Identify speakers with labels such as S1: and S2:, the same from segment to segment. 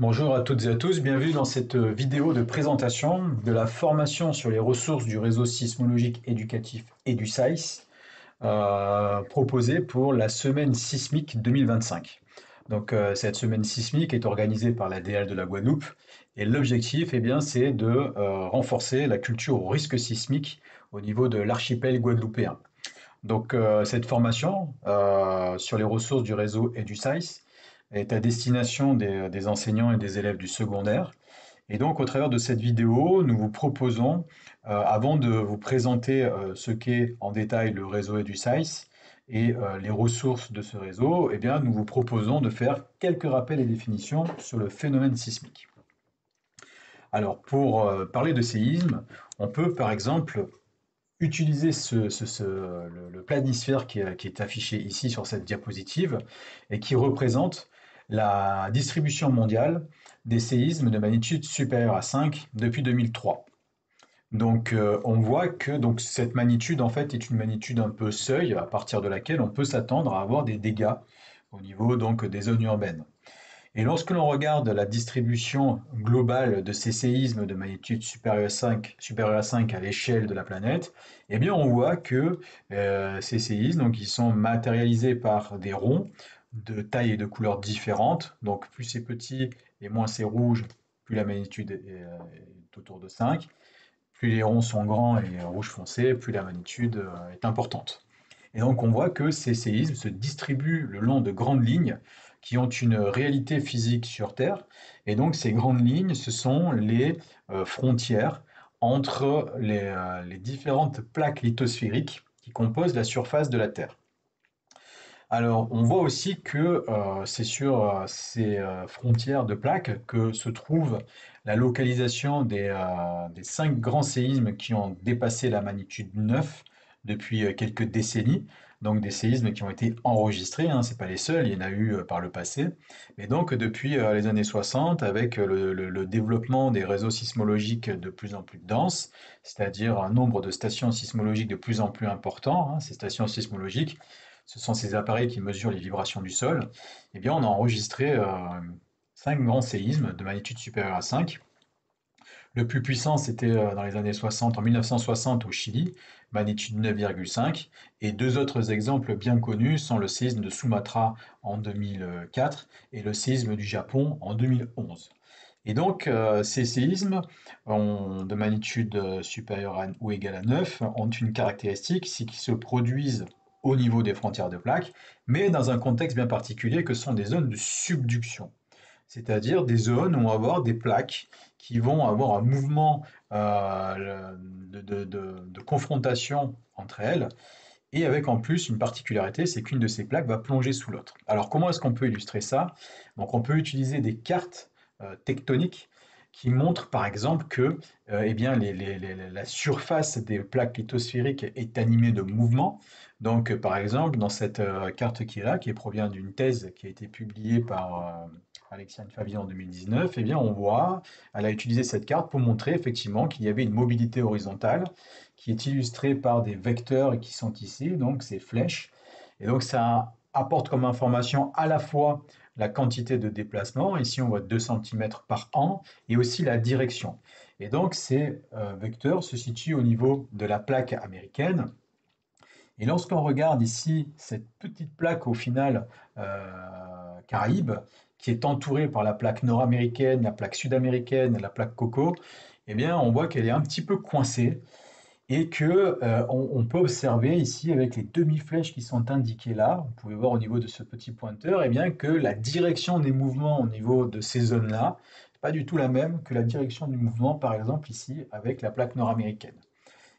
S1: Bonjour à toutes et à tous, bienvenue dans cette vidéo de présentation de la formation sur les ressources du réseau sismologique éducatif et du SAIS proposée pour la semaine sismique 2025. Donc cette semaine sismique est organisée par l'ADL de la Guadeloupe et l'objectif c'est de renforcer la culture au risque sismique au niveau de l'archipel guadeloupéen. Donc cette formation sur les ressources du réseau et du SAIS est à destination des enseignants et des élèves du secondaire. Et donc au travers de cette vidéo, nous vous proposons, avant de vous présenter ce qu'est en détail le réseau et du SAIS et les ressources de ce réseau, nous vous proposons de faire quelques rappels et définitions sur le phénomène sismique. Alors pour parler de séisme, on peut par exemple utiliser le planisphère qui est affiché ici sur cette diapositive et qui représente la distribution mondiale des séismes de magnitude supérieure à 5 depuis 2003. Donc on voit que cette magnitude en fait est une magnitude un peu seuil à partir de laquelle on peut s'attendre à avoir des dégâts au niveau donc des zones urbaines. Et lorsque l'on regarde la distribution globale de ces séismes de magnitude supérieure à 5 à l'échelle de la planète, on voit que ces séismes, donc, ils sont matérialisés par des ronds de taille et de couleurs différentes. Donc plus c'est petit et moins c'est rouge, plus la magnitude est autour de 5. Plus les ronds sont grands et rouge foncé, plus la magnitude est importante. Et donc on voit que ces séismes se distribuent le long de grandes lignes qui ont une réalité physique sur Terre. Et donc ces grandes lignes, ce sont les frontières entre les différentes plaques lithosphériques qui composent la surface de la Terre. Alors, on voit aussi que c'est sur ces frontières de plaques que se trouve la localisation des 5 grands séismes qui ont dépassé la magnitude 9 depuis quelques décennies. Donc des séismes qui ont été enregistrés, hein, ce n'est pas les seuls, il y en a eu par le passé. Et donc depuis les années 60, avec le développement des réseaux sismologiques de plus en plus denses, c'est-à-dire un nombre de stations sismologiques de plus en plus important, hein, ces stations sismologiques, ce sont ces appareils qui mesurent les vibrations du sol, on a enregistré 5 grands séismes de magnitude supérieure à 5. Le plus puissant, c'était dans les années 60, en 1960 au Chili, magnitude 9,5. Et deux autres exemples bien connus sont le séisme de Sumatra en 2004 et le séisme du Japon en 2011. Et donc, ces séismes de magnitude supérieure ou égale à 9 ont une caractéristique, c'est qu'ils se produisent au niveau des frontières de plaques, mais dans un contexte bien particulier que sont des zones de subduction. C'est-à-dire des zones où on va avoir des plaques qui vont avoir un mouvement de confrontation entre elles, et avec en plus une particularité, c'est qu'une de ces plaques va plonger sous l'autre. Alors comment est-ce qu'on peut illustrer ça? Donc on peut utiliser des cartes tectoniques qui montrent par exemple que la surface des plaques lithosphériques est animée de mouvements. Donc par exemple dans cette carte qui est là, qui provient d'une thèse qui a été publiée par Alexiane Favier en 2019, on voit, elle a utilisé cette carte pour montrer effectivement qu'il y avait une mobilité horizontale qui est illustrée par des vecteurs qui sont ici, donc ces flèches. Et donc ça apporte comme information à la fois la quantité de déplacement, ici on voit 2 cm par an, et aussi la direction. Et donc ces vecteurs se situent au niveau de la plaque américaine. Et lorsqu'on regarde ici cette petite plaque au final Caraïbe, qui est entourée par la plaque nord-américaine, la plaque sud-américaine, la plaque Coco, on voit qu'elle est un petit peu coincée et que on peut observer ici avec les demi-flèches qui sont indiquées là, vous pouvez voir au niveau de ce petit pointeur, que la direction des mouvements au niveau de ces zones-là n'est pas du tout la même que la direction du mouvement, par exemple ici avec la plaque nord-américaine.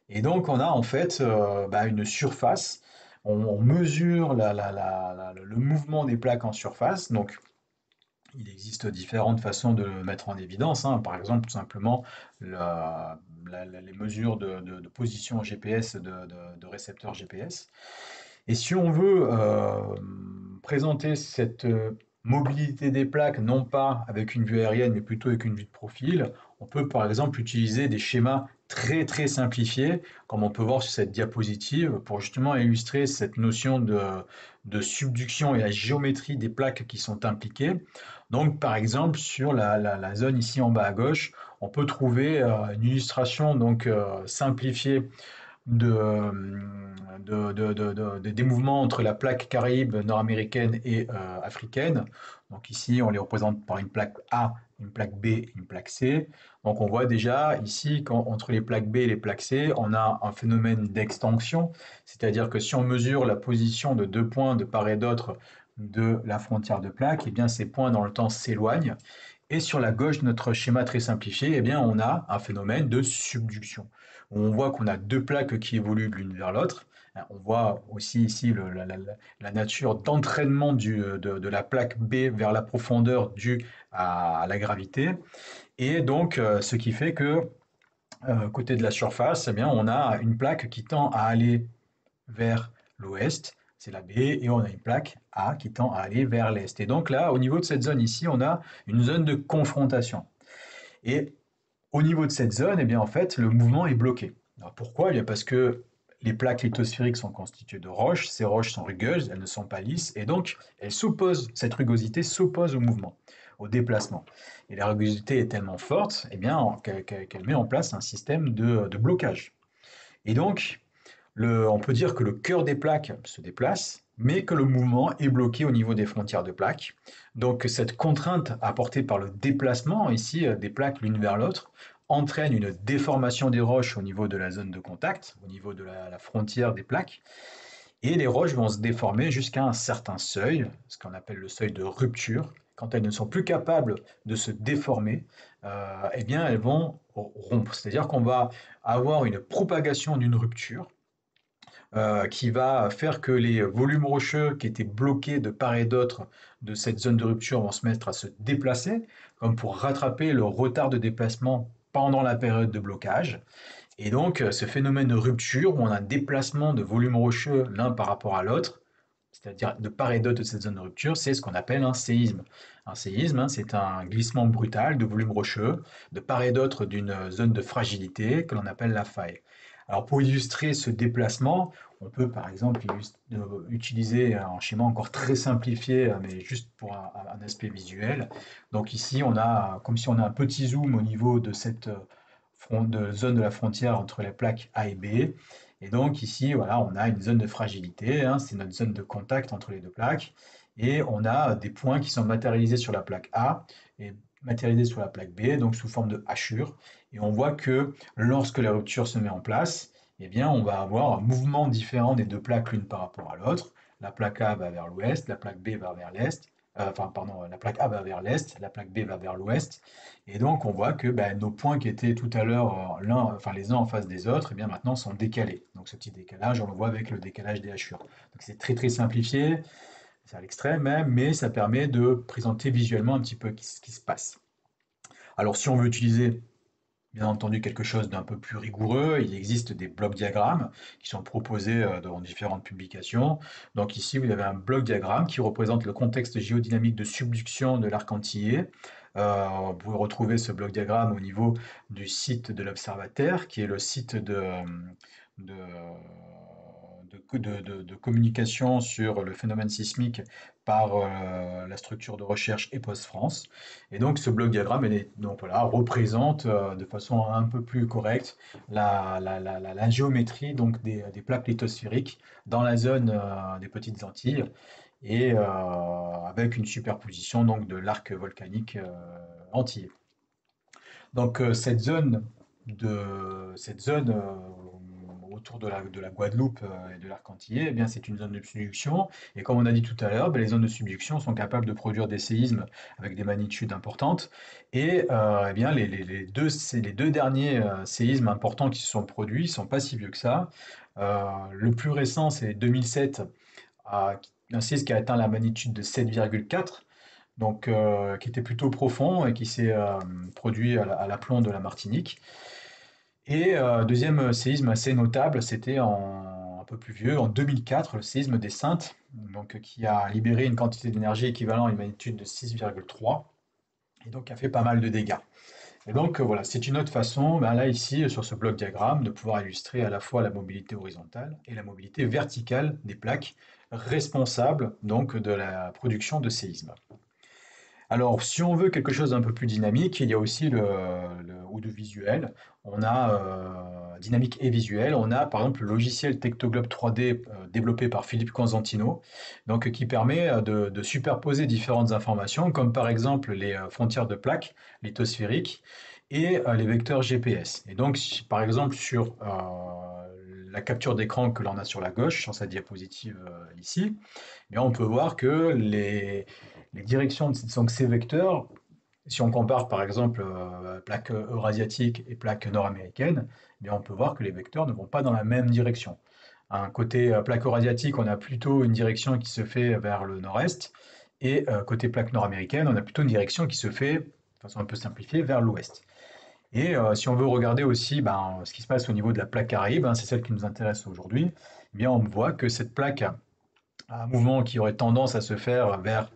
S1: Et donc on a en fait une surface, on mesure le mouvement des plaques en surface, donc il existe différentes façons de le mettre en évidence, hein. Par exemple, tout simplement, les mesures de position GPS de récepteurs GPS. Et si on veut présenter cette mobilité des plaques, non pas avec une vue aérienne, mais plutôt avec une vue de profil, on peut par exemple utiliser des schémas très très simplifiés, comme on peut voir sur cette diapositive, pour justement illustrer cette notion de subduction et la géométrie des plaques qui sont impliquées. Donc par exemple, sur la zone ici en bas à gauche, on peut trouver une illustration donc simplifiée de, des mouvements entre la plaque caraïbe nord-américaine et africaine. Donc ici, on les représente par une plaque A, une plaque B et une plaque C. Donc on voit déjà ici qu'entre les plaques B et les plaques C, on a un phénomène d'extension, c'est-à-dire que si on mesure la position de deux points de part et d'autre de la frontière de plaque, eh bien ces points dans le temps s'éloignent. Et sur la gauche de notre schéma très simplifié, eh bien, on a un phénomène de subduction. On voit qu'on a deux plaques qui évoluent l'une vers l'autre. On voit aussi ici la nature d'entraînement de la plaque B vers la profondeur due à la gravité. Et donc, ce qui fait que, côté de la surface, eh bien, on a une plaque qui tend à aller vers l'ouest, c'est la B, et on a une plaque A qui tend à aller vers l'est. Et donc là, au niveau de cette zone ici, on a une zone de confrontation. Et au niveau de cette zone, eh bien, en fait, le mouvement est bloqué. Alors pourquoi? Eh bien parce que les plaques lithosphériques sont constituées de roches, ces roches sont rugueuses, elles ne sont pas lisses, et donc elles s'opposent, cette rugosité s'oppose au mouvement, au déplacement. Et la rugosité est tellement forte eh bien, qu'elle met en place un système de blocage. Et donc, on peut dire que le cœur des plaques se déplace, mais que le mouvement est bloqué au niveau des frontières de plaques. Donc cette contrainte apportée par le déplacement ici des plaques l'une vers l'autre entraîne une déformation des roches au niveau de la zone de contact, au niveau de la frontière des plaques, et les roches vont se déformer jusqu'à un certain seuil, ce qu'on appelle le seuil de rupture. Quand elles ne sont plus capables de se déformer, eh bien elles vont rompre. C'est-à-dire qu'on va avoir une propagation d'une rupture qui va faire que les volumes rocheux qui étaient bloqués de part et d'autre de cette zone de rupture vont se mettre à se déplacer, comme pour rattraper le retard de déplacement pendant la période de blocage. Et donc, ce phénomène de rupture, où on a un déplacement de volumes rocheux l'un par rapport à l'autre, c'est-à-dire de part et d'autre de cette zone de rupture, c'est ce qu'on appelle un séisme. Un séisme, hein, c'est un glissement brutal de volumes rocheux de part et d'autre d'une zone de fragilité que l'on appelle la faille. Alors pour illustrer ce déplacement, on peut par exemple utiliser un schéma encore très simplifié, mais juste pour un aspect visuel. Donc ici, on a comme si on a un petit zoom au niveau de cette zone de la frontière entre les plaques A et B. Et donc ici, voilà, on a une zone de fragilité, hein, c'est notre zone de contact entre les deux plaques. Et on a des points qui sont matérialisés sur la plaque A et matérialisés sur la plaque B, donc sous forme de hachures. Et on voit que lorsque la rupture se met en place, eh bien, on va avoir un mouvement différent des deux plaques l'une par rapport à l'autre. La plaque A va vers l'ouest, la plaque B va vers l'est. Enfin, pardon, la plaque A va vers l'est, la plaque B va vers l'ouest. Et donc, on voit que ben, nos points qui étaient tout à l'heure enfin, les uns en face des autres, eh bien, maintenant sont décalés. Donc, ce petit décalage, on le voit avec le décalage des hachures. Donc, c'est très très simplifié, c'est à l'extrême même, mais ça permet de présenter visuellement un petit peu ce qui se passe. Alors, si on veut utiliser bien entendu quelque chose d'un peu plus rigoureux, il existe des blocs diagrammes qui sont proposés dans différentes publications. Donc ici, vous avez un bloc diagramme qui représente le contexte géodynamique de subduction de l'arc antillais. Vous pouvez retrouver ce bloc diagramme au niveau du site de l'Observatoire, qui est le site de, de communication sur le phénomène sismique par la structure de recherche EPOS France. Et donc ce bloc diagramme donc, voilà, représente de façon un peu plus correcte la géométrie donc, des plaques lithosphériques dans la zone des Petites Antilles et avec une superposition donc, de l'arc volcanique antillais. Donc cette zone autour de la Guadeloupe et de l'arc antillais, eh bien c'est une zone de subduction. Et comme on a dit tout à l'heure, ben, les zones de subduction sont capables de produire des séismes avec des magnitudes importantes. Et eh bien les deux derniers séismes importants qui se sont produits ne sont pas si vieux que ça. Le plus récent, c'est 2007, un séisme qui a atteint la magnitude de 7,4 donc qui était plutôt profond et qui s'est produit à l'aplomb de la Martinique. Et deuxième séisme assez notable, c'était peu plus vieux, en 2004, le séisme des Saintes, donc, qui a libéré une quantité d'énergie équivalente à une magnitude de 6,3 et donc a fait pas mal de dégâts. Et donc voilà, c'est une autre façon, ben là ici sur ce bloc diagramme, de pouvoir illustrer à la fois la mobilité horizontale et la mobilité verticale des plaques responsables donc de la production de séismes. Alors, si on veut quelque chose d'un peu plus dynamique, il y a aussi ou de visuel. On a dynamique et visuel. On a par exemple le logiciel Tectoglobe 3D développé par Philippe Constantino, donc qui permet de superposer différentes informations, comme par exemple les frontières de plaques lithosphériques et les vecteurs GPS. Et donc, par exemple, sur la capture d'écran que l'on a sur la gauche, sur sa diapositive ici, eh bien, on peut voir que les directions de donc, ces vecteurs, si on compare par exemple plaque eurasiatique et plaque nord-américaine, eh bien, on peut voir que les vecteurs ne vont pas dans la même direction. Un côté plaque eurasiatique, on a plutôt une direction qui se fait vers le nord-est, et côté plaque nord-américaine, on a plutôt une direction qui se fait, de façon un peu simplifiée, vers l'ouest. Et si on veut regarder aussi ce qui se passe au niveau de la plaque Caraïbe, c'est celle qui nous intéresse aujourd'hui, eh bien, on voit que cette plaque a un mouvement qui aurait tendance à se faire vers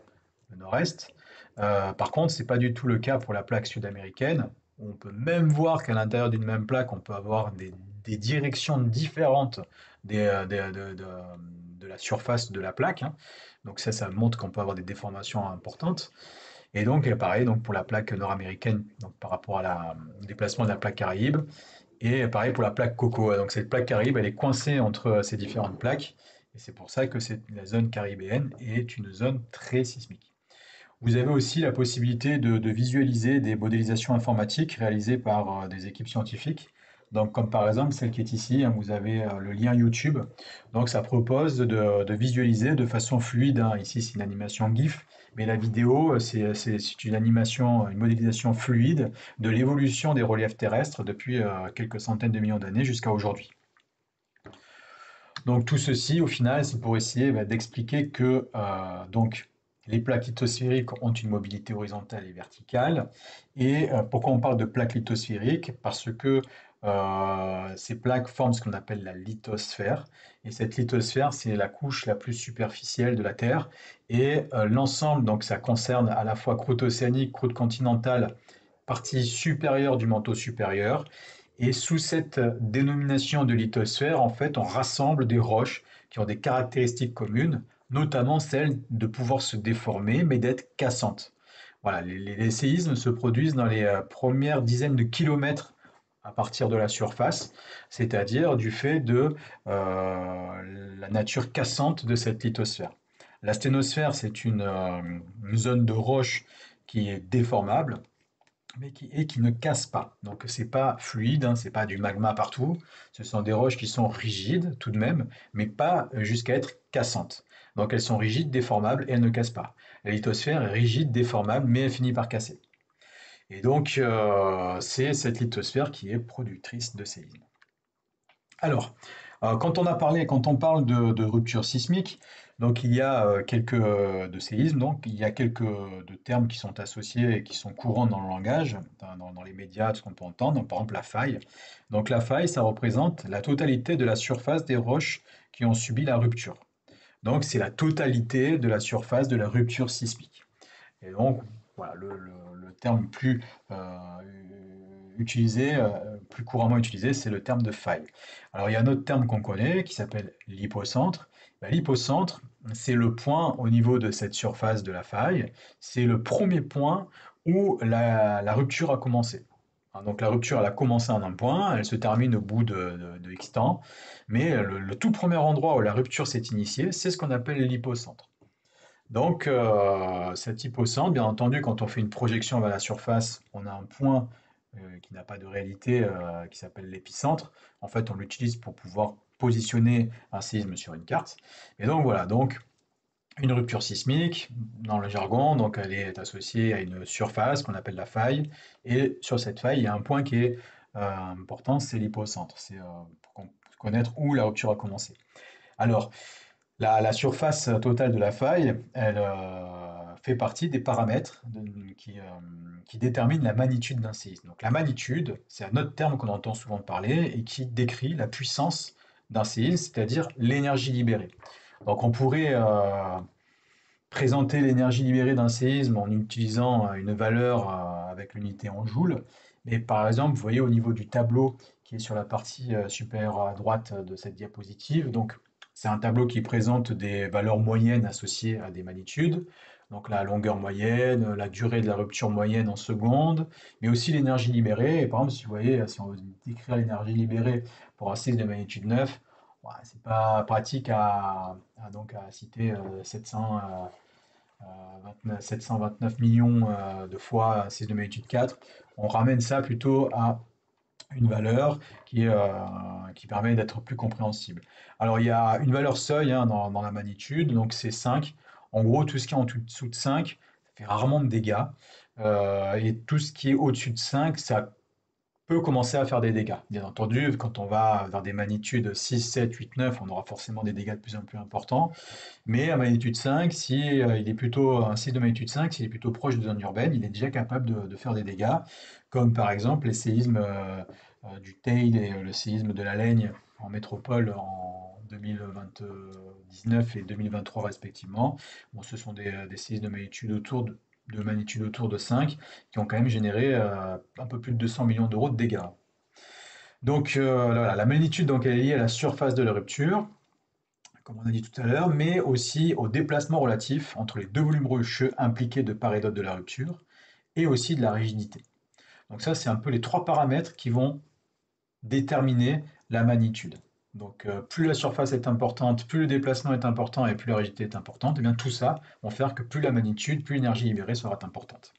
S1: le nord-est. Par contre, ce n'est pas du tout le cas pour la plaque sud-américaine. On peut même voir qu'à l'intérieur d'une même plaque, on peut avoir des directions différentes de la surface de la plaque, hein. Donc ça montre qu'on peut avoir des déformations importantes. Et donc, pareil donc pour la plaque nord-américaine, donc par rapport au déplacement de la plaque Caraïbe. Et pareil pour la plaque Coco. Donc cette plaque Caraïbe, elle est coincée entre ces différentes plaques. Et c'est pour ça que la zone caribéenne est une zone très sismique. Vous avez aussi la possibilité de visualiser des modélisations informatiques réalisées par des équipes scientifiques. Donc, comme par exemple celle qui est ici, hein, vous avez le lien YouTube. Donc, ça propose de visualiser de façon fluide, hein. Ici, c'est une animation GIF, mais la vidéo, c'est une animation, une modélisation fluide de l'évolution des reliefs terrestres depuis quelques centaines de millions d'années jusqu'à aujourd'hui. Donc tout ceci, au final, c'est pour essayer d'expliquer que donc, les plaques lithosphériques ont une mobilité horizontale et verticale. Et pourquoi on parle de plaques lithosphériques? Parce que ces plaques forment ce qu'on appelle la lithosphère. Et cette lithosphère, c'est la couche la plus superficielle de la Terre. Et l'ensemble, donc ça concerne à la fois croûte océanique, croûte continentale, partie supérieure du manteau supérieur. Et sous cette dénomination de lithosphère, en fait, on rassemble des roches qui ont des caractéristiques communes, notamment celle de pouvoir se déformer, mais d'être cassantes. Voilà, les séismes se produisent dans les premières dizaines de kilomètres à partir de la surface, c'est-à-dire du fait de la nature cassante de cette lithosphère. La sténosphère, c'est une zone de roche qui est déformable, mais qui ne casse pas. Donc c'est pas fluide, hein, c'est pas du magma partout. Ce sont des roches qui sont rigides tout de même, mais pas jusqu'à être cassantes. Donc elles sont rigides, déformables et elles ne cassent pas. La lithosphère est rigide, déformable, mais elle finit par casser. Et donc c'est cette lithosphère qui est productrice de séismes. Alors, quand on parle de rupture sismique, donc il y a quelques de séismes, donc il y a quelques de termes qui sont associés et qui sont courants dans le langage, dans les médias, ce qu'on peut entendre, donc, par exemple la faille. Donc la faille, ça représente la totalité de la surface des roches qui ont subi la rupture. Donc c'est la totalité de la surface de la rupture sismique. Et donc, voilà, le terme plus utilisé, plus couramment utilisé, c'est le terme de faille. Alors, il y a un autre terme qu'on connaît qui s'appelle l'hypocentre. Ben, l'hypocentre, c'est le point au niveau de cette surface de la faille. C'est le premier point où la rupture a commencé. Hein, donc, la rupture, elle a commencé en un point, elle se termine au bout de X temps, mais le tout premier endroit où la rupture s'est initiée, c'est ce qu'on appelle l'hypocentre. Donc, cet hypocentre, bien entendu, quand on fait une projection vers la surface, on a un point qui n'a pas de réalité, qui s'appelle l'épicentre. En fait, on l'utilise pour pouvoir positionner un séisme sur une carte. Et donc voilà, donc une rupture sismique, dans le jargon, donc elle est associée à une surface qu'on appelle la faille. Et sur cette faille, il y a un point qui est important, c'est l'hypocentre. C'est pour connaître où la rupture a commencé. Alors, la surface totale de la faille, elle fait partie des paramètres qui déterminent la magnitude d'un séisme. Donc la magnitude, c'est un autre terme qu'on entend souvent parler et qui décrit la puissance d'un séisme, c'est-à-dire l'énergie libérée. Donc on pourrait présenter l'énergie libérée d'un séisme en utilisant une valeur avec l'unité en joules. Mais par exemple, vous voyez au niveau du tableau qui est sur la partie supérieure à droite de cette diapositive, donc c'est un tableau qui présente des valeurs moyennes associées à des magnitudes. Donc la longueur moyenne, la durée de la rupture moyenne en secondes, mais aussi l'énergie libérée. Et par exemple, si vous voyez, si on veut décrire l'énergie libérée pour un séisme de magnitude 9, ouais, c'est pas pratique donc à citer 729 millions de fois 6 de magnitude 4. On ramène ça plutôt à une valeur qui permet d'être plus compréhensible. Alors il y a une valeur seuil dans la magnitude, donc c'est 5. En gros, tout ce qui est en dessous de 5, ça fait rarement de dégâts. Et tout ce qui est au-dessus de 5, ça peut commencer à faire des dégâts. Bien entendu, quand on va vers des magnitudes 6, 7, 8, 9, on aura forcément des dégâts de plus en plus importants. Mais à magnitude 5, si il est plutôt un 6 de magnitude 5, s'il est plutôt proche de zone urbaine, il est déjà capable de faire des dégâts, comme par exemple les séismes du Teil et le séisme de la Laigne en métropole en 2019 et 2023 respectivement. Bon, ce sont des séismes de magnitude autour de 5 qui ont quand même généré un peu plus de 200 millions d'euros de dégâts. Donc voilà, la magnitude donc, elle est liée à la surface de la rupture, comme on a dit tout à l'heure, mais aussi au déplacement relatif entre les deux volumes rocheux impliqués de part et d'autre de la rupture, et aussi de la rigidité. Donc ça, c'est un peu les trois paramètres qui vont déterminer la magnitude. Donc plus la surface est importante, plus le déplacement est important et plus la rigidité est importante, et bien tout ça vont faire que plus la magnitude, plus l'énergie libérée sera importante.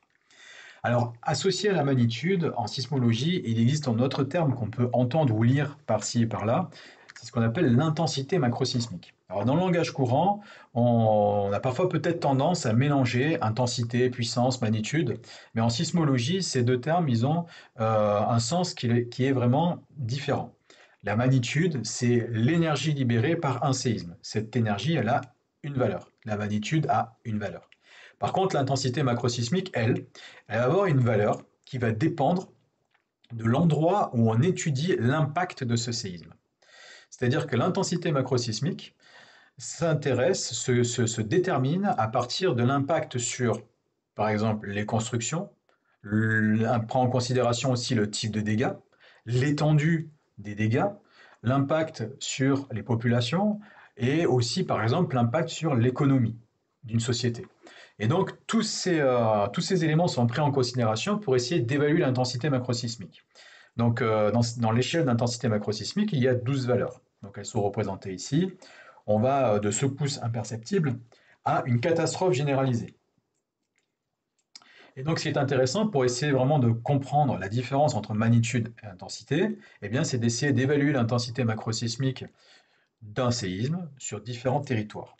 S1: Alors, associé à la magnitude, en sismologie, il existe un autre terme qu'on peut entendre ou lire par-ci et par-là, c'est ce qu'on appelle l'intensité macrosismique. Alors, dans le langage courant, on a parfois peut-être tendance à mélanger intensité, puissance, magnitude, mais en sismologie, ces deux termes, ils ont un sens qui est vraiment différent. La magnitude, c'est l'énergie libérée par un séisme. Cette énergie, elle a une valeur. La magnitude a une valeur. Par contre, l'intensité macrosismique, elle va avoir une valeur qui va dépendre de l'endroit où on étudie l'impact de ce séisme. C'est-à-dire que l'intensité macrosismique se détermine à partir de l'impact sur, par exemple, les constructions, prend en considération aussi le type de dégâts, l'étendue des dégâts, l'impact sur les populations et aussi, par exemple, l'impact sur l'économie d'une société. Et donc, tous ces éléments sont pris en considération pour essayer d'évaluer l'intensité macrosismique. Donc, dans l'échelle d'intensité macrosismique, il y a 12 valeurs. Donc, elles sont représentées ici. On va de secousses imperceptibles à une catastrophe généralisée. Et donc, ce qui est intéressant pour essayer vraiment de comprendre la différence entre magnitude et intensité, eh bien, c'est d'essayer d'évaluer l'intensité macrosismique d'un séisme sur différents territoires.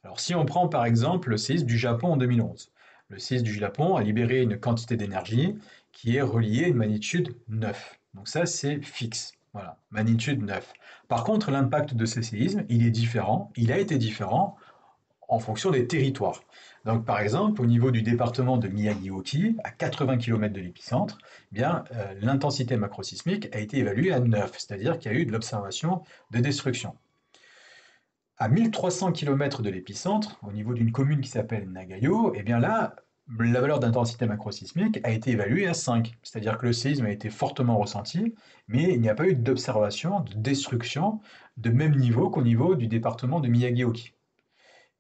S1: Alors, si on prend par exemple le séisme du Japon en 2011, le séisme du Japon a libéré une quantité d'énergie qui est reliée à une magnitude 9. Donc ça, c'est fixe. Voilà, magnitude 9. Par contre, l'impact de ce séisme, il est différent, il a été différent en fonction des territoires. Donc, par exemple, au niveau du département de Miyagi-Oki, à 80 km de l'épicentre, eh bien, l'intensité macrosismique a été évaluée à 9, c'est-à-dire qu'il y a eu de l'observation de destruction. À 1300 km de l'épicentre, au niveau d'une commune qui s'appelle Nagayo, eh bien là, la valeur d'intensité macrosismique a été évaluée à 5, c'est-à-dire que le séisme a été fortement ressenti, mais il n'y a pas eu d'observation de destruction de même niveau qu'au niveau du département de Miyagi-Oki.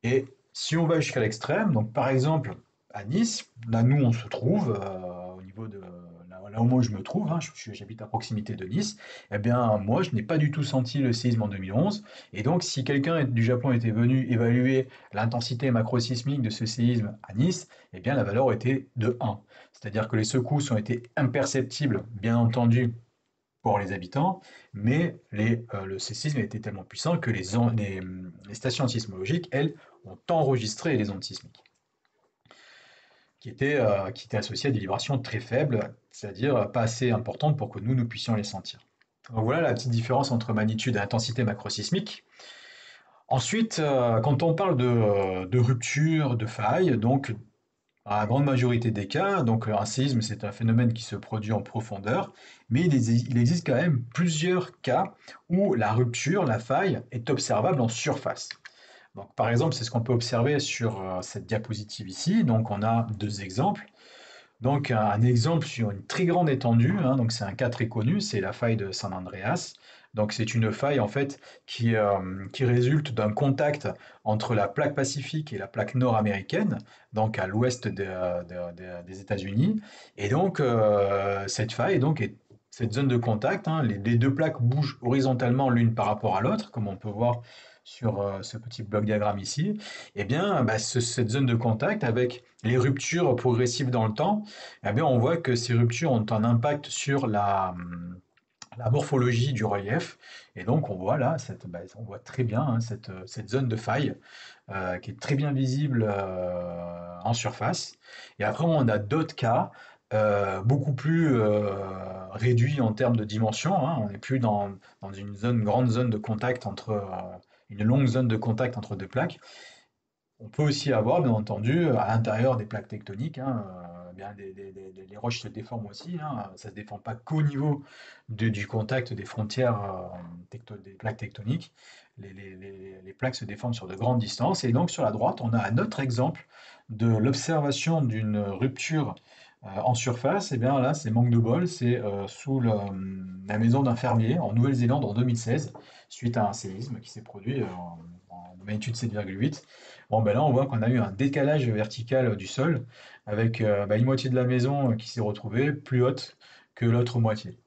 S1: Et si on va jusqu'à l'extrême, donc par exemple à Nice, là nous on se trouve au niveau de là où moi je me trouve, j'habite à proximité de Nice, eh bien moi je n'ai pas du tout senti le séisme en 2011, et donc si quelqu'un du Japon était venu évaluer l'intensité macrosismique de ce séisme à Nice, eh bien la valeur était de 1. C'est-à-dire que les secousses ont été imperceptibles, bien entendu, pour les habitants, mais le séisme était tellement puissant que les stations sismologiques, elles, ont enregistré les ondes sismiques, qui étaient associées à des vibrations très faibles, c'est-à-dire pas assez importantes pour que nous puissions les sentir. Donc voilà la petite différence entre magnitude et intensité macrosismique. Ensuite, quand on parle de rupture, de faille, donc Dans la grande majorité des cas, donc un séisme, c'est un phénomène qui se produit en profondeur, mais il existe quand même plusieurs cas où la rupture, la faille, est observable en surface. Donc, par exemple, c'est ce qu'on peut observer sur cette diapositive ici. Donc, on a deux exemples. Donc, un exemple sur une très grande étendue, hein, donc c'est un cas très connu, c'est la faille de San Andreas. Donc, c'est une faille en fait qui résulte d'un contact entre la plaque pacifique et la plaque nord-américaine, donc à l'ouest des États-Unis. Et donc, cette faille donc, est cette zone de contact, hein, les deux plaques bougent horizontalement l'une par rapport à l'autre, comme on peut voir sur ce petit bloc diagramme ici. Eh bien, bah, cette zone de contact avec les ruptures progressives dans le temps, eh bien, on voit que ces ruptures ont un impact sur la morphologie du relief. Et donc, on voit là, on voit très bien hein, cette zone de faille qui est très bien visible en surface. Et après, on a d'autres cas beaucoup plus réduits en termes de dimension, hein. On n'est plus dans une grande zone de contact une longue zone de contact entre deux plaques. On peut aussi avoir, bien entendu, à l'intérieur des plaques tectoniques, hein, bien les roches se déforment aussi, hein, ça ne se déforme pas qu'au niveau du contact des frontières des plaques tectoniques. Les plaques se déforment sur de grandes distances. Et donc sur la droite, on a un autre exemple de l'observation d'une rupture en surface. Et bien là, c'est manque de bol, c'est sous la maison d'un fermier en Nouvelle-Zélande en 2016, suite à un séisme qui s'est produit en magnitude 7,8. Bon, ben là, on voit qu'on a eu un décalage vertical du sol avec une moitié de la maison qui s'est retrouvée plus haute que l'autre moitié.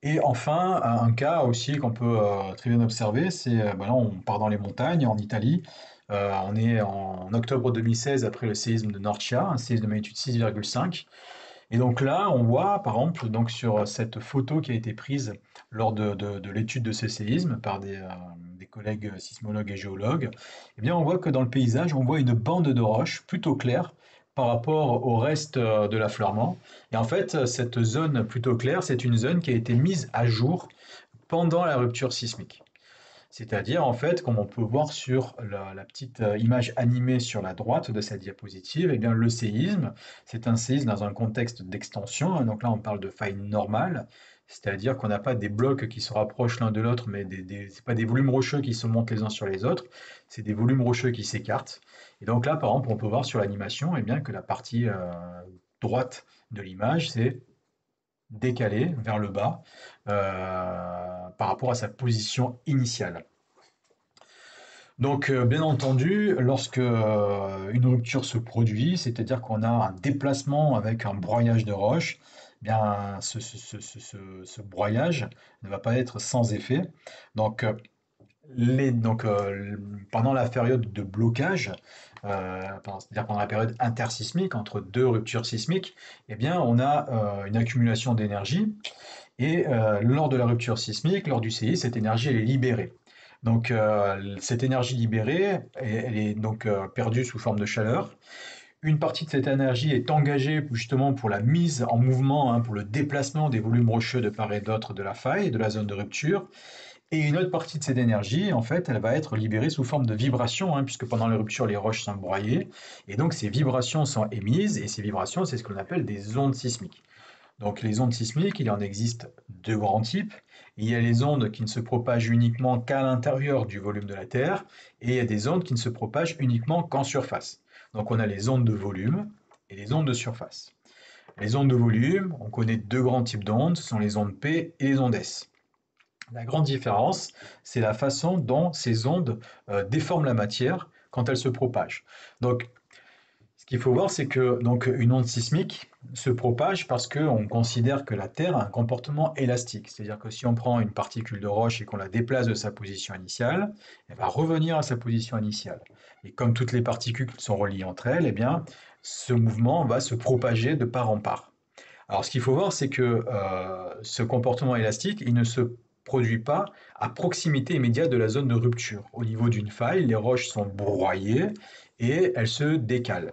S1: Et enfin, un cas aussi qu'on peut très bien observer, c'est là, on part dans les montagnes en Italie. On est en octobre 2016 après le séisme de Norcia, un séisme de magnitude 6,5. Et donc là, on voit, par exemple, donc sur cette photo qui a été prise lors de l'étude de ce séisme par des collègues sismologues et géologues, eh bien, on voit que dans le paysage, on voit une bande de roches plutôt claire par rapport au reste de l'affleurement. Et en fait, cette zone plutôt claire, c'est une zone qui a été mise à jour pendant la rupture sismique. C'est-à-dire, en fait, comme on peut voir sur la petite image animée sur la droite de cette diapositive, eh bien, le séisme, c'est un séisme dans un contexte d'extension, hein. Donc là, on parle de faille normale, c'est-à-dire qu'on n'a pas des blocs qui se rapprochent l'un de l'autre, mais c'est pas des volumes rocheux qui se montent les uns sur les autres, c'est des volumes rocheux qui s'écartent. Et donc là, par exemple, on peut voir sur l'animation, eh bien, que la partie droite de l'image, c'est décalé vers le bas par rapport à sa position initiale. Donc, bien entendu, lorsque une rupture se produit, c'est-à-dire qu'on a un déplacement avec un broyage de roche, eh bien, ce broyage ne va pas être sans effet. Donc, pendant la période de blocage, c'est-à-dire pendant la période intersismique, entre deux ruptures sismiques, eh bien, on a une accumulation d'énergie et lors de la rupture sismique, lors du séisme, cette énergie elle est libérée. Donc cette énergie libérée, elle est donc perdue sous forme de chaleur. Une partie de cette énergie est engagée justement pour la mise en mouvement, hein, pour le déplacement des volumes rocheux de part et d'autre de la faille, de la zone de rupture. Et une autre partie de cette énergie, en fait, elle va être libérée sous forme de vibrations, hein, puisque pendant les ruptures, les roches sont broyées. Et donc ces vibrations sont émises, et ces vibrations, c'est ce qu'on appelle des ondes sismiques. Donc les ondes sismiques, il en existe deux grands types. Il y a les ondes qui ne se propagent uniquement qu'à l'intérieur du volume de la Terre, et il y a des ondes qui ne se propagent uniquement qu'en surface. Donc on a les ondes de volume et les ondes de surface. Les ondes de volume, on connaît deux grands types d'ondes, ce sont les ondes P et les ondes S. La grande différence, c'est la façon dont ces ondes déforment la matière quand elles se propagent. Donc ce qu'il faut voir, c'est que donc une onde sismique se propage parce qu'on considère que la Terre a un comportement élastique. C'est-à-dire que si on prend une particule de roche et qu'on la déplace de sa position initiale, elle va revenir à sa position initiale. Et comme toutes les particules sont reliées entre elles, eh bien, ce mouvement va se propager de part en part. Alors, ce qu'il faut voir, c'est que ce comportement élastique, il ne se produit pas à proximité immédiate de la zone de rupture. Au niveau d'une faille, les roches sont broyées et elles se décalent.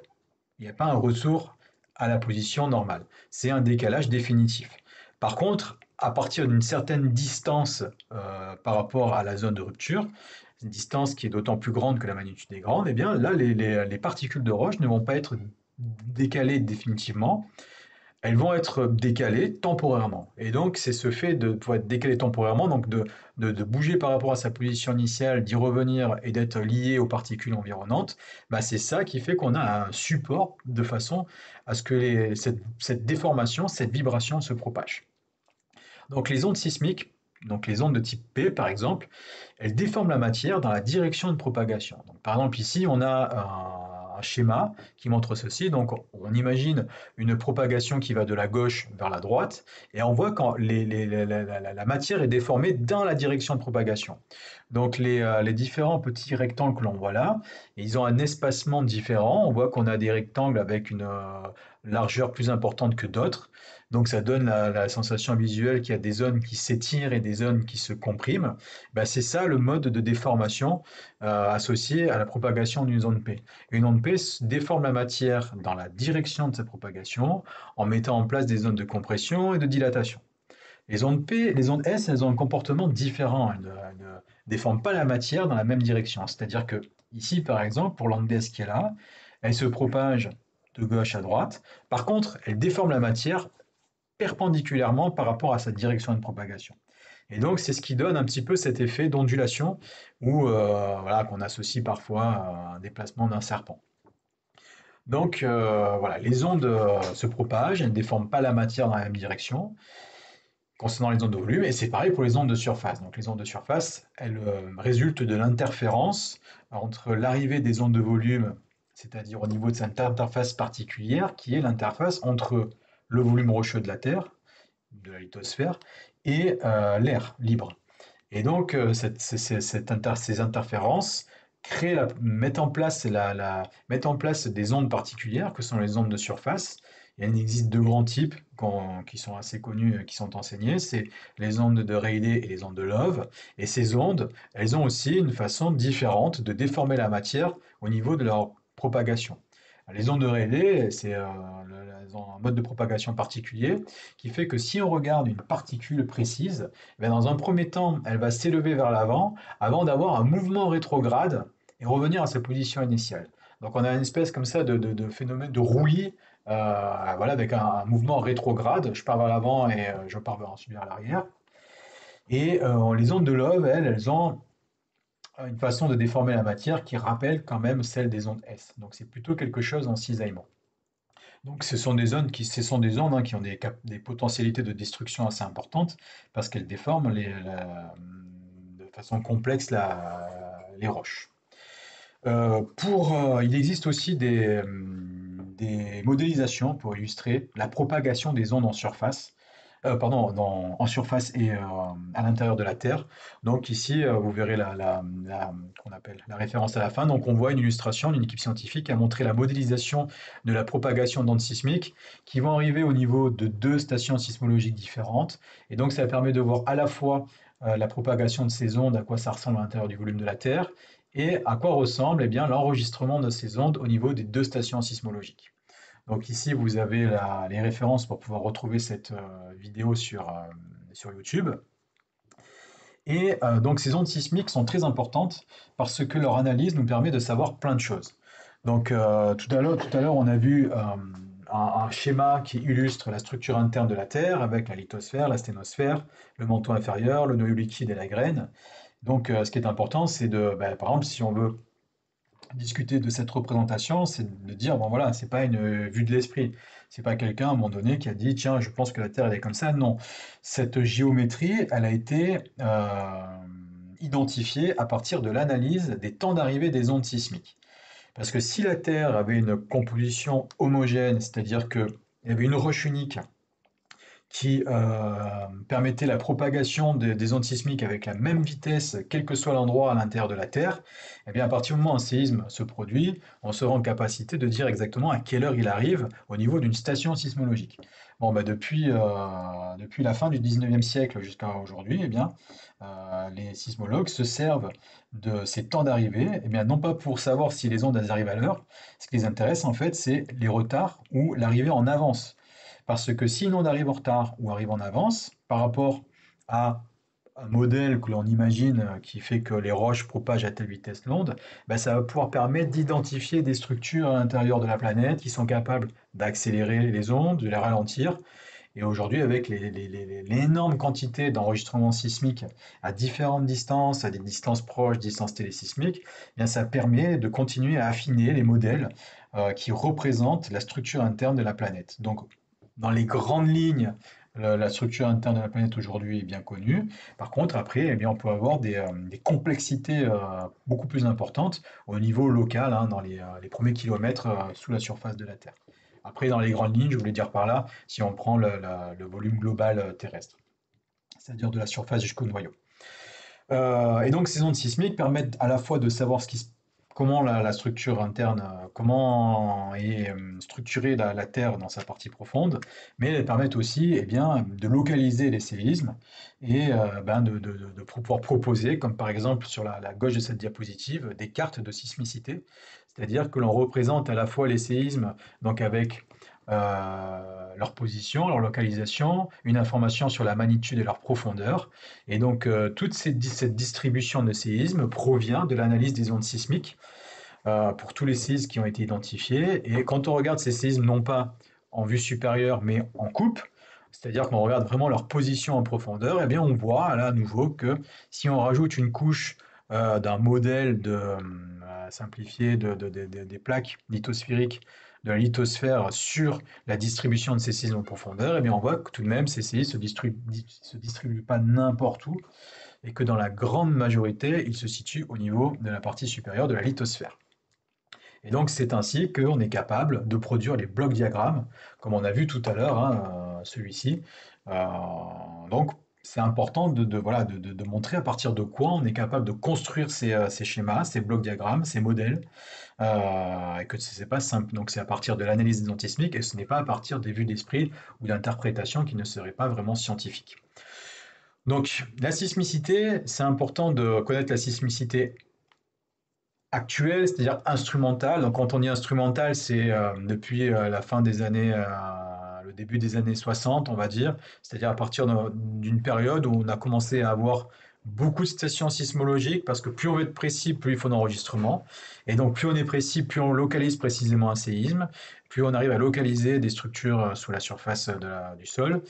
S1: Il n'y a pas un retour à la position normale. C'est un décalage définitif. Par contre, à partir d'une certaine distance par rapport à la zone de rupture, une distance qui est d'autant plus grande que la magnitude est grande, eh bien là, les particules de roche ne vont pas être décalées définitivement, elles vont être décalées temporairement. Et donc, c'est ce fait de pouvoir être décalé temporairement, donc de bouger par rapport à sa position initiale, d'y revenir et d'être lié aux particules environnantes, bah, c'est ça qui fait qu'on a un support de façon à ce que cette déformation, cette vibration se propage. Donc, les ondes sismiques, donc les ondes de type P par exemple, elles déforment la matière dans la direction de propagation. Donc, par exemple, ici, on a un schéma qui montre ceci. Donc, on imagine une propagation qui va de la gauche vers la droite, et on voit quand la matière est déformée dans la direction de propagation. Donc, les différents petits rectangles que l'on voit là, ils ont un espacement différent. On voit qu'on a des rectangles avec une largeur plus importante que d'autres. Donc, ça donne la sensation visuelle qu'il y a des zones qui s'étirent et des zones qui se compriment. Ben, c'est ça le mode de déformation associé à la propagation d'une onde P. Une onde P déforme la matière dans la direction de sa propagation en mettant en place des zones de compression et de dilatation. Les ondes P, les ondes S, elles ont un comportement différent. Elles ne déforment pas la matière dans la même direction. C'est-à-dire que ici, par exemple, pour l'onde S qui est là, elle se propage de gauche à droite. Par contre, elle déforme la matière perpendiculairement par rapport à sa direction de propagation. Et donc, c'est ce qui donne un petit peu cet effet d'ondulation ou voilà, qu'on associe parfois à un déplacement d'un serpent. Donc, voilà, les ondes se propagent, elles ne déforment pas la matière dans la même direction concernant les ondes de volume, et c'est pareil pour les ondes de surface. Donc, les ondes de surface, elles résultent de l'interférence entre l'arrivée des ondes de volume, c'est-à-dire au niveau de cette interface particulière, qui est l'interface entre le volume rocheux de la Terre, de la lithosphère, et l'air libre. Et donc, ces interférences mettent en place des ondes particulières, que sont les ondes de surface. Il existe deux grands types qui sont assez connus, qui sont enseignés. C'est les ondes de Rayleigh et les ondes de Love. Et ces ondes, elles ont aussi une façon différente de déformer la matière au niveau de leur propagation. Les ondes de Rayleigh, elles ont un mode de propagation particulier qui fait que si on regarde une particule précise, eh dans un premier temps, elle va s'élever vers l'avant avant d'avoir un mouvement rétrograde et revenir à sa position initiale. Donc on a une espèce comme ça de phénomène de roulis, voilà, avec un mouvement rétrograde. Je pars vers l'avant et je pars ensuite vers l'arrière. Et les ondes de Love, elles ont une façon de déformer la matière qui rappelle quand même celle des ondes S. Donc c'est plutôt quelque chose en cisaillement. Donc ce sont des ondes hein, qui ont des potentialités de destruction assez importantes parce qu'elles déforment de façon complexe les roches. Il existe aussi des modélisations pour illustrer la propagation des ondes en surface, pardon, en surface et à l'intérieur de la Terre. Donc ici, vous verrez qu'on appelle la référence à la fin. Donc on voit une illustration d'une équipe scientifique qui a montré la modélisation de la propagation d'ondes sismiques qui vont arriver au niveau de deux stations sismologiques différentes. Et donc ça permet de voir à la fois la propagation de ces ondes, à quoi ça ressemble à l'intérieur du volume de la Terre, et à quoi ressemble eh bien, l'enregistrement de ces ondes au niveau des deux stations sismologiques. Donc ici, vous avez les références pour pouvoir retrouver cette vidéo sur YouTube. Et donc ces ondes sismiques sont très importantes parce que leur analyse nous permet de savoir plein de choses. Donc tout à l'heure, on a vu un schéma qui illustre la structure interne de la Terre avec la lithosphère, la sténosphère, le manteau inférieur, le noyau liquide et la graine. Donc ce qui est important, c'est par exemple, si on veut discuter de cette représentation, c'est de dire, bon voilà, c'est pas une vue de l'esprit. C'est pas quelqu'un à un moment donné qui a dit, tiens, je pense que la Terre elle est comme ça. Non, cette géométrie, elle a été identifiée à partir de l'analyse des temps d'arrivée des ondes sismiques. Parce que si la Terre avait une composition homogène, c'est-à-dire qu'il y avait une roche unique qui permettait la propagation des ondes sismiques avec la même vitesse, quel que soit l'endroit à l'intérieur de la Terre, eh bien, à partir du moment où un séisme se produit, on sera en capacité de dire exactement à quelle heure il arrive au niveau d'une station sismologique. Bon, depuis la fin du 19e siècle jusqu'à aujourd'hui, eh bien, les sismologues se servent de ces temps d'arrivée, eh bien, non pas pour savoir si les ondes elles arrivent à l'heure, ce qui les intéresse en fait, c'est les retards ou l'arrivée en avance. Parce que si une onde arrive en retard ou arrive en avance par rapport à un modèle que l'on imagine qui fait que les roches propagent à telle vitesse l'onde, ben, ça va pouvoir permettre d'identifier des structures à l'intérieur de la planète qui sont capables d'accélérer les ondes, de les ralentir. Et aujourd'hui, avec l'énorme quantité d'enregistrements sismiques à différentes distances, à des distances proches, distances télésismiques, eh bien, ça permet de continuer à affiner les modèles qui représentent la structure interne de la planète. Donc, dans les grandes lignes, la structure interne de la planète aujourd'hui est bien connue. Par contre, après, eh bien, on peut avoir des complexités beaucoup plus importantes au niveau local, hein, dans les premiers kilomètres sous la surface de la Terre. Après, dans les grandes lignes, je voulais dire par là, si on prend le volume global terrestre, c'est-à-dire de la surface jusqu'au noyau. Et donc, ces ondes sismiques permettent à la fois de savoir comment la structure interne, comment est structurée la Terre dans sa partie profonde, mais elles permettent aussi eh bien, de localiser les séismes et ben, de pouvoir proposer, comme par exemple sur la gauche de cette diapositive, des cartes de sismicité, c'est-à-dire que l'on représente à la fois les séismes donc avec leur position, leur localisation, une information sur la magnitude et leur profondeur. Et donc, toute cette distribution de séismes provient de l'analyse des ondes sismiques pour tous les séismes qui ont été identifiés. Et quand on regarde ces séismes, non pas en vue supérieure, mais en coupe, c'est-à-dire qu'on regarde vraiment leur position en profondeur, eh bien, on voit là à nouveau que si on rajoute une couche d'un modèle simplifié des plaques lithosphériques de la lithosphère sur la distribution de ces séismes en profondeur, eh bien on voit que tout de même ces séismes se distribuent pas n'importe où et que dans la grande majorité, ils se situent au niveau de la partie supérieure de la lithosphère. Et donc c'est ainsi qu'on est capable de produire les blocs diagrammes, comme on a vu tout à l'heure, hein, celui-ci. Euh, donc c'est important voilà, de montrer à partir de quoi on est capable de construire ces schémas, ces blocs diagrammes, ces modèles, et que ce n'est pas simple. Donc c'est à partir de l'analyse des ondes sismiques et ce n'est pas à partir des vues d'esprit ou d'interprétations qui ne seraient pas vraiment scientifiques. Donc la sismicité, c'est important de connaître la sismicité actuelle, c'est-à-dire instrumentale. Donc quand on dit instrumentale, c'est depuis la fin des années, le début des années 60, on va dire, c'est-à-dire à partir d'une période où on a commencé à avoir beaucoup de stations sismologiques, parce que plus on veut être précis, plus il faut d'enregistrement. Et donc plus on est précis, plus on localise précisément un séisme, plus on arrive à localiser des structures sous la surface du sol.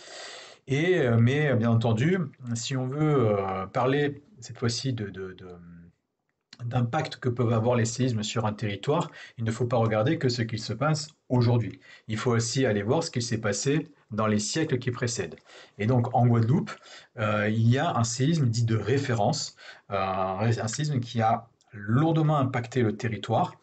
S1: Mais bien entendu, si on veut parler cette fois-ci d'impact que peuvent avoir les séismes sur un territoire, il ne faut pas regarder que ce qu'il se passe aujourd'hui. Il faut aussi aller voir ce qui s'est passé dans les siècles qui précèdent. Et donc en Guadeloupe, il y a un séisme dit de référence, un séisme qui a lourdement impacté le territoire,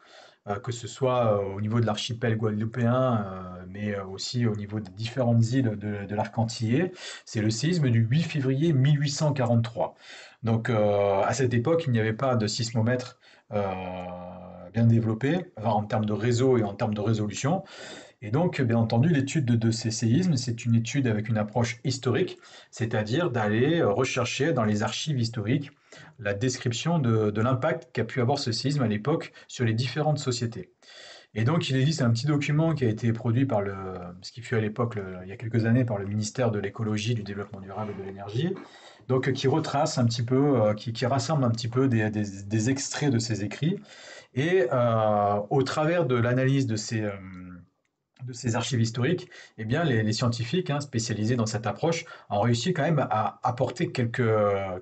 S1: que ce soit au niveau de l'archipel guadeloupéen, mais aussi au niveau des différentes îles de l'arc antillais. C'est le séisme du 8 février 1843. Donc à cette époque, il n'y avait pas de sismomètre bien développé en termes de réseau et en termes de résolution. Et donc, bien entendu, l'étude de ces séismes, c'est une étude avec une approche historique, c'est-à-dire d'aller rechercher dans les archives historiques la description de l'impact qu'a pu avoir ce séisme à l'époque sur les différentes sociétés. Et donc, il existe un petit document qui a été produit par ce qui fut à l'époque, il y a quelques années, par le ministère de l'écologie, du développement durable et de l'énergie, donc qui retrace un petit peu, qui rassemble un petit peu des extraits de ces écrits. Et au travers de l'analyse de ces archives historiques, eh bien, les scientifiques spécialisés dans cette approche ont réussi quand même à apporter quelques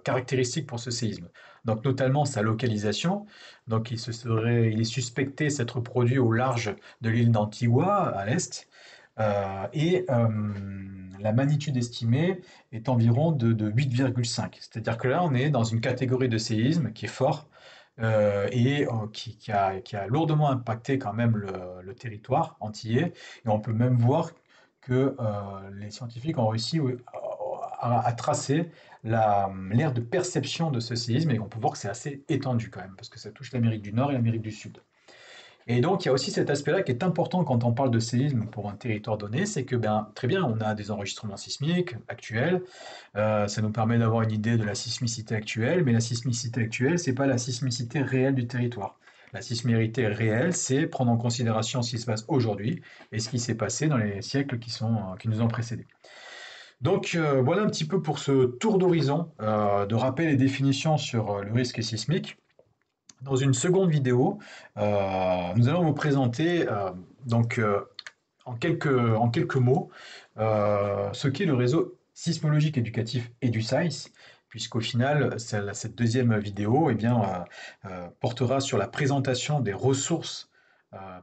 S1: caractéristiques pour ce séisme. Donc, notamment sa localisation. Donc, il est suspecté s'être produit au large de l'île d'Antigua, à l'est. La magnitude estimée est environ de 8,5. C'est-à-dire que là, on est dans une catégorie de séisme qui est fort, qui a lourdement impacté quand même le territoire antillais. Et on peut même voir que les scientifiques ont réussi à tracer l'ère de perception de ce séisme, et on peut voir que c'est assez étendu quand même, parce que ça touche l'Amérique du Nord et l'Amérique du Sud. Et donc, il y a aussi cet aspect-là qui est important quand on parle de séisme pour un territoire donné, c'est que, ben, très bien, on a des enregistrements sismiques actuels, ça nous permet d'avoir une idée de la sismicité actuelle, mais la sismicité actuelle, c'est pas la sismicité réelle du territoire. La sismicité réelle, c'est prendre en considération ce qui se passe aujourd'hui et ce qui s'est passé dans les siècles qui nous ont précédés. Donc voilà un petit peu pour ce tour d'horizon de rappel et définition sur le risque sismique. Dans une seconde vidéo, nous allons vous présenter donc en quelques mots ce qu'est le réseau sismologique éducatif EduSAIS, puisqu'au final, cette deuxième vidéo portera sur la présentation des ressources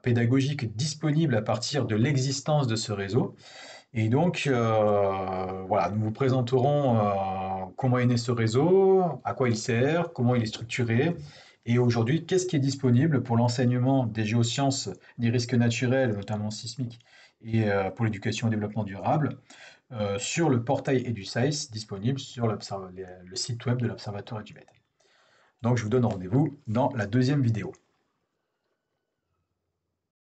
S1: pédagogiques disponibles à partir de l'existence de ce réseau. Et donc, voilà, nous vous présenterons comment est né ce réseau, à quoi il sert, comment il est structuré, et aujourd'hui, qu'est-ce qui est disponible pour l'enseignement des géosciences, des risques naturels, notamment sismiques, et pour l'éducation et le développement durable, sur le portail EduSAIS disponible sur le site web de l'Observatoire EduMed. Donc, je vous donne rendez-vous dans la deuxième vidéo.